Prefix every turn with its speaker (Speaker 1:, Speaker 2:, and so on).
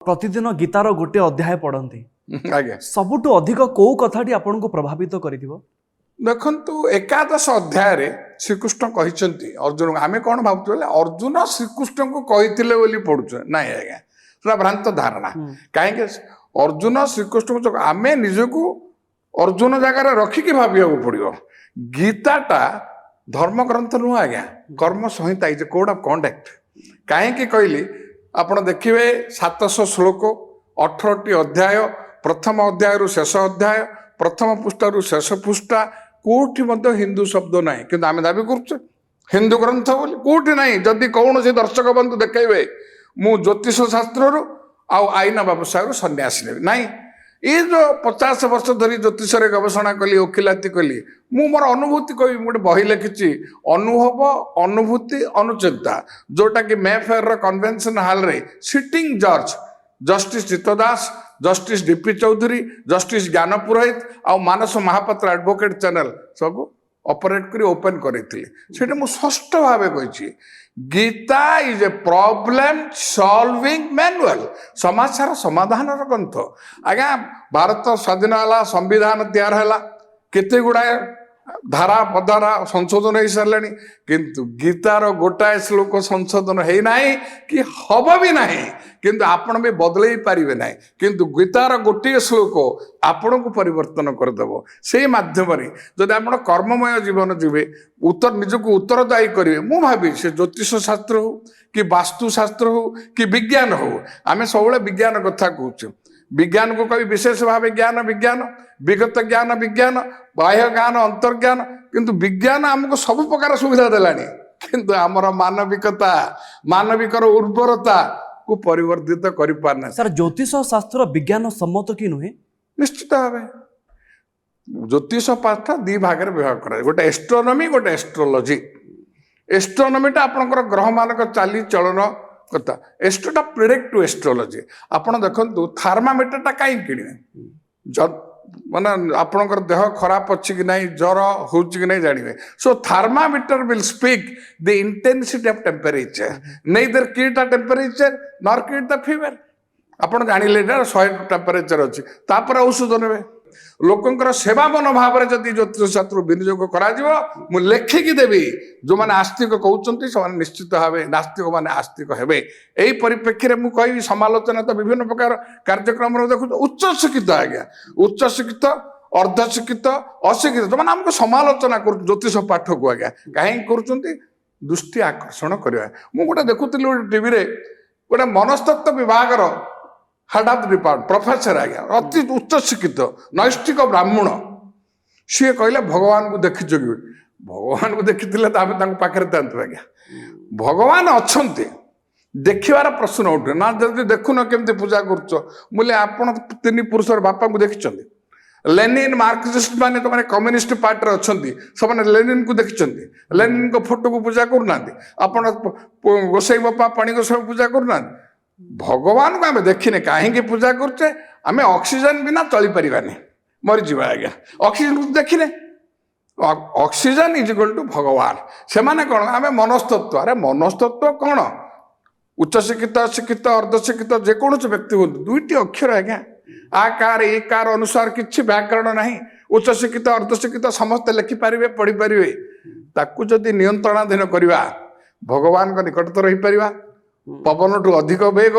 Speaker 1: प्रतिदिन गीतार गोटे अध्याय पढ़ती
Speaker 2: आज्ञा
Speaker 1: सबुठु अधिक कौ कथाटी आपन को प्रभावित करिथिबो?
Speaker 2: देखु एकादश अध्याय श्रीकृष्ण कहते अर्जुन आम कौन भावुँ अर्जुन श्रीकृष्ण को कही पढ़ुचे ना आज्ञा पूरा भ्रांत धारणा कहीं अर्जुन श्रीकृष्ण को आम निजक अर्जुन जगार रखिकी भाविया पड़ो गीताटा धर्म ग्रंथ नुह आज्ञा कर्म संहिता इज कोड ऑफ कंडक्ट कहीं कहली आप देखिए 700 श्लोक 18टी अध्याय प्रथम अध्याय रु शेष अध्याय प्रथम पृष्ठ रु शेष पृष्ठा कोठी मध्य हिंदू शब्द ना कि आम दाबी करुचे हिंदू ग्रंथ बोली कोठी ना जदि कौन से दर्शक बंधु देखेबे मु ज्योतिष शास्त्र रु आईन व्यवसाय रु सन्यासी नेबी नाई ये जो 50 वर्ष धरी ज्योतिष गवेषणा कली वकिलाती कली मु मोर अनुभूति कह गोटे बही लिखी अनुभव अनुभूति अनुचिंता जोटा कि मेफेयर कन्वेंशन हॉल रे सिटिंग जज justice Chittadas justice DP Chaudhary justice Gyan Purohit आ मानस महापात्र एडवोकेट चैनल सब ऑपरेट करी ओपन करी मु स्पष्ट भाव कही Gita is a problem solving manual समस्या समाधान ग्रंथ आज्ञा भारत स्वाधीन है संविधान तैयार है केते गुड़ाए धारा पधारा संशोधन हो सारे किंतु गीतार गोटाए श्लोक संशोधन है ना कि हम भी ना किंतु आपण भी बदल पारे ना किंतु गीतार गोटे श्लोक आपण को परिवर्तन करदेव से मध्यम जब आप कर्ममय जीवन जीवे उत्तर निजक उत्तरदायी करेंगे मु भावी से ज्योतिष शास्त्र हो कि वास्तुशास्त्र हो कि विज्ञान हो आम सब विज्ञान कथा कहूँ विज्ञान को कभी विशेष भाव ज्ञान विज्ञान विगत ज्ञान विज्ञान बाह्य ज्ञान अंतर्ज्ञान किंतु विज्ञान आमको सब प्रकार सुविधा देलानी किंतु आमर मानविकता मानविकर उर्वरता को परिवर्तित कर पारना
Speaker 1: सर ज्योतिष शास्त्र विज्ञान सम्मत कि नुहे
Speaker 2: निश्चित भाव ज्योतिष पाठ दी भाग में विभाग कर गोटे एस्ट्रोनॉमी गोटे एस्ट्रोलॉजी एस्ट्रोनॉमीटा आपंकर ग्रह मानक चाली चलन कथा एस्ट्रोटा प्रिडिक्ट टू एस्ट्रोलॉजी आपड़ देखु थर्मामीटरटा कहीं किणे माने आपणकर देह खराब अच्छी कि नहीं ज्वर हो कि नहीं जानवे so thermometer will speak the intensity of temperature neither कीट द टेम्परेचर नॉर कीट द फीवर आपड़ जानिले 100 टेम्परेचर अच्छी तापर औषध नेबे लोकंकर सेवा मनोभाव जदि ज्योतिष शास्त्र विनियोग कर लेखिकी देवी जो मैंने आस्तिक कहते से निश्चित भाव नास्तिक मैंने आस्तिक हे यही परिप्रेक्षी में कहि समालोचना तो विभिन्न प्रकार कार्यक्रम देखु उच्च शिक्षित आज्ञा उच्च शिक्षित अर्धशिक्षित अशिक्षित जो मैंने आमको समालोचना कर ज्योतिष पाठ को आज्ञा कहीं कर दृष्टि आकर्षण करवा मुझे देखुली गोटे टीवी गोटे मनस्तत्व विभाग head of the department professor आज्ञा अति उच्च शिक्षित नैष्ठिक ब्राह्मण सी कहले भगवान को देखी कि भगवान को देखी पाखे आज्ञा भगवान अच्छा देखार प्रश्न उठे ना जब देखुन केमती पूजा कर आपण 3 पुरुष बापा को देखी लेनिन मार्क्सिस्ट माने तो माने कम्युनिस्ट पार्टी अच्छा से लेनिन को देखी लेनिन को फोटो को पूजा करना आपण गोसाई बापा पाणी गोसाई पूजा करना भगवान को आम देखने कहीं पूजा करचे आम ऑक्सीजन बिना चली पारानी मरीज आज्ञा ऑक्सीजन को देखने ऑक्सीजन इज इक्वल टू भगवान से माने कौन आम मनस्तत्व अरे मनस्तत्व कौन उच्च शिक्षित अशिक्षित अर्धशिक्षित जेकोसी व्यक्ति हूँ 2टी अक्षर आज्ञा आकार एकार अनुसार किसी व्याकरण ना उच्च शिक्षित अर्धशिक्षित समस्ते लिखिपारे पढ़ी पारे ताकू जदि नियंत्रणाधीन करवा भगवान निकटतर रही पारिबा पवन ठू अधिक वेग